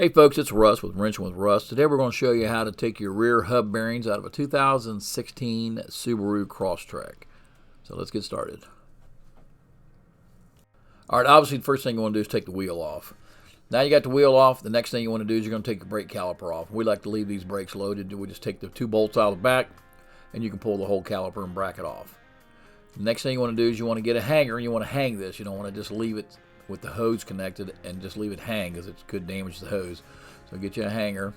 Hey folks, it's Russ with Wrenching with Russ. Today we're going to show you how to take your rear hub bearings out of a 2016 Subaru Crosstrek. So let's get started. Alright, obviously the first thing you want to do is take the wheel off. Now you got the wheel off, the next thing you want to do is you're going to take the brake caliper off. We like to leave these brakes loaded. We just take the two bolts out of the back and you can pull the whole caliper and bracket off. The next thing you want to do is you want to get a hanger and you want to hang this. You don't want to just leave it with the hose connected and just leave it hang, because it could damage the hose. So get you a hanger.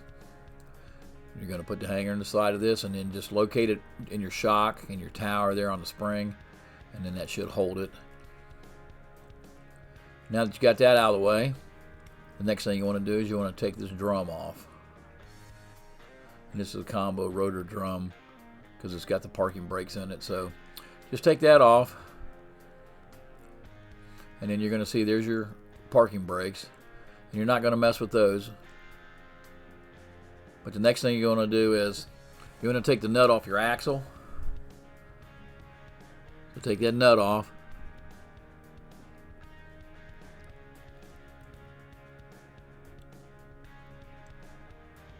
You're going to put the hanger in the side of this and then just locate it in your shock and your tower there on the spring, and then that should hold it. Now that you got that out of the way, the next thing you want to do is you want to take this drum off. And this is a combo rotor drum because it's got the parking brakes in it. So just take that off. And then you're going to see there's your parking brakes. And you're not going to mess with those. But the next thing you're going to do is you're going to take the nut off your axle. So take that nut off.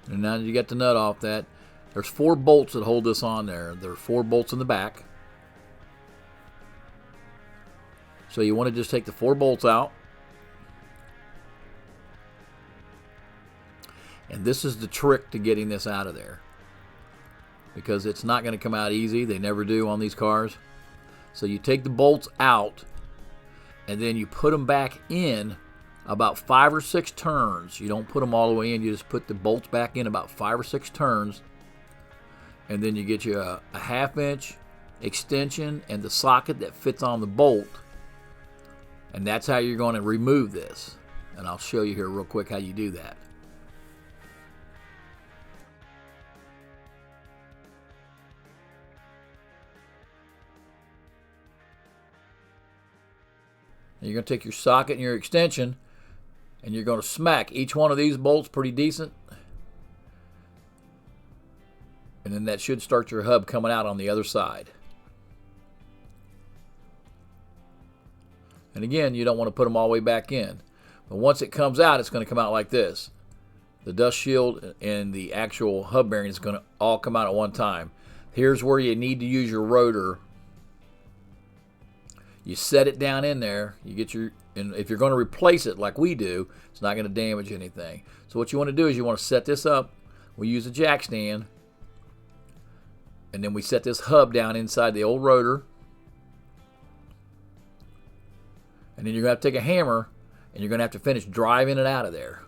And now that you get the nut off that, there's 4 bolts that hold this on there. There are 4 bolts in the back. So you want to just take the 4 bolts out. And this is the trick to getting this out of there, because it's not going to come out easy. They never do on these cars. So you take the bolts out and then you put them back in about 5 or 6 turns. You don't put them all the way in. You just put the bolts back in about 5 or 6 turns. And then you get you a 1/2 inch extension and the socket that fits on the bolt. And that's how you're going to remove this. And I'll show you here real quick how you do that. And you're going to take your socket and your extension and you're going to smack each one of these bolts pretty decent. And then that should start your hub coming out on the other side. And again, you don't want to put them all the way back in. But once it comes out, it's going to come out like this. The dust shield and the actual hub bearing is going to all come out at one time. Here's where you need to use your rotor. You set it down in there. You get your, and if you're going to replace it like we do, it's not going to damage anything. So what you want to do is you want to set this up. We use a jack stand. And then we set this hub down inside the old rotor. And then you're going to have to take a hammer and you're going to have to finish driving it out of there.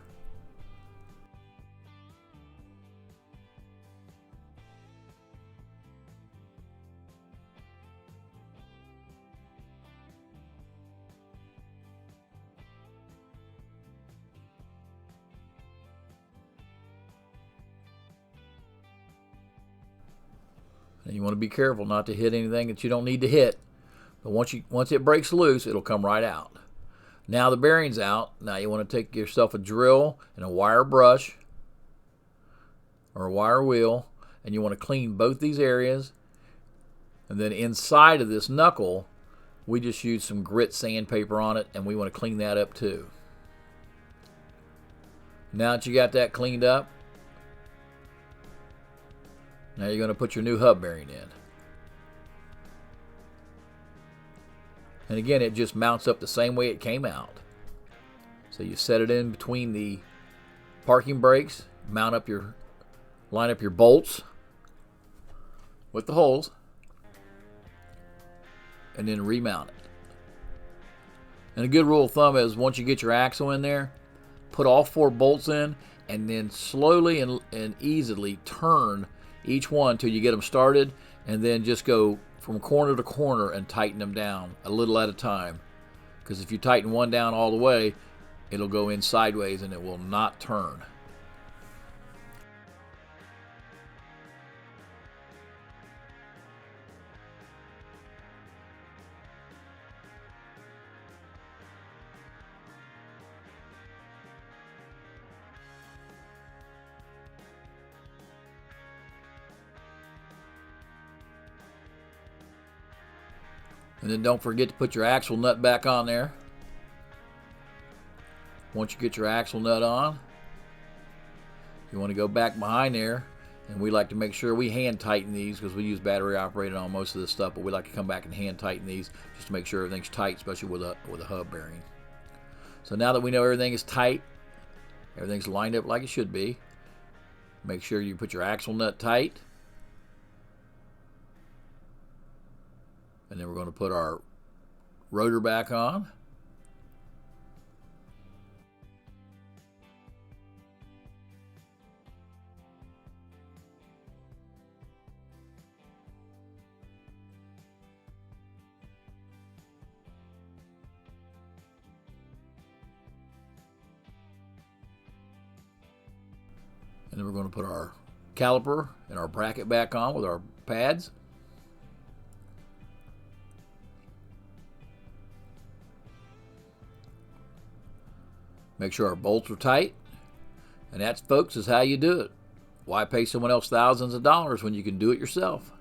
And you want to be careful not to hit anything that you don't need to hit. But once it breaks loose, it'll come right out. Now the bearing's out. Now you want to take yourself a drill and a wire brush or a wire wheel, and you want to clean both these areas. And then inside of this knuckle, we just use some grit sandpaper on it, and we want to clean that up too. Now that you got that cleaned up, now you're going to put your new hub bearing in. And again, it just mounts up the same way it came out. So you set it in between the parking brakes, line up your bolts with the holes, and then remount it. And a good rule of thumb is once you get your axle in there, put all 4 bolts in, and then slowly and easily turn each one till you get them started, and then just go from corner to corner and tighten them down a little at a time. Because if you tighten one down all the way, it'll go in sideways and it will not turn. And then don't forget to put your axle nut back on there. Once you get your axle nut on, You want to go back behind there, and we like to make sure we hand tighten these because we use battery operated on most of this stuff, but we like to come back and hand tighten these just to make sure everything's tight, especially with a hub bearing. So now that we know everything is tight, everything's lined up like it should be, make sure you put your axle nut tight. And then we're going to put our rotor back on. And then we're going to put our caliper and our bracket back on with our pads. Make sure our bolts are tight. And that, folks, is how you do it. Why pay someone else thousands of dollars when you can do it yourself?